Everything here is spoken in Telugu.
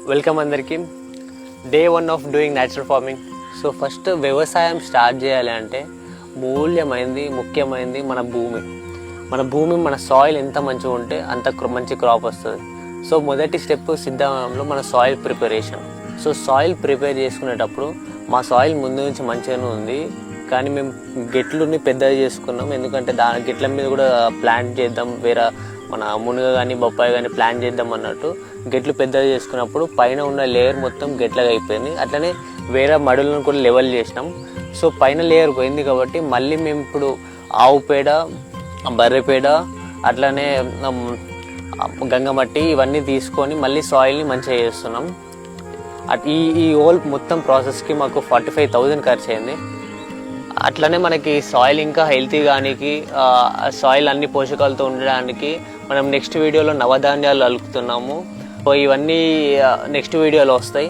వెల్కమ్ అందరికీ. Day 1 of doing natural farming. So first వ్యవసాయం స్టార్ట్ చేయాలి అంటే ముఖ్యమైనది మన భూమి మన సాయిల్ ఎంత మంచిగా ఉంటే అంత మంచి క్రాప్ వస్తుంది. సో మొదటి స్టెప్ సిద్ధంలో మన soil preparation. So soil prepare చేసుకునేటప్పుడు మా సాయిల్ ముందు నుంచి మంచిగానే ఉంది, కానీ మేము గెట్లుని పెద్దగా చేసుకున్నాం. ఎందుకంటే గెట్ల మీద కూడా ప్లాంట్ చేద్దాం, వేరే మన మునగ కానీ బొప్పాయి కానీ ప్లాంట్ చేద్దాం అన్నట్టు గెట్లు పెద్దగా చేసుకున్నప్పుడు పైన ఉన్న లేయర్ మొత్తం గెట్లగా అయిపోయింది. అట్లనే వేరే మడులను కూడా లెవెల్ చేసినాం. సో పైన లేయర్ పోయింది కాబట్టి మళ్ళీ మేము ఇప్పుడు ఆవు పేడ, బర్రె పేడ, అట్లనే గంగమట్టి ఇవన్నీ తీసుకొని మళ్ళీ సాయిల్ని మంచిగా చేస్తున్నాం. ఈ హోల్ మొత్తం ప్రాసెస్కి మాకు 45,000 ఖర్చు అయింది. అట్లనే మనకి సాయిల్ ఇంకా హెల్తీ కానికి, సాయిల్ అన్ని పోషకాలతో ఉండడానికి మనం నెక్స్ట్ వీడియోలో నవధాన్యాలు అలుకుతున్నాము. సో ఇవన్నీ నెక్స్ట్ వీడియోలో వస్తాయి.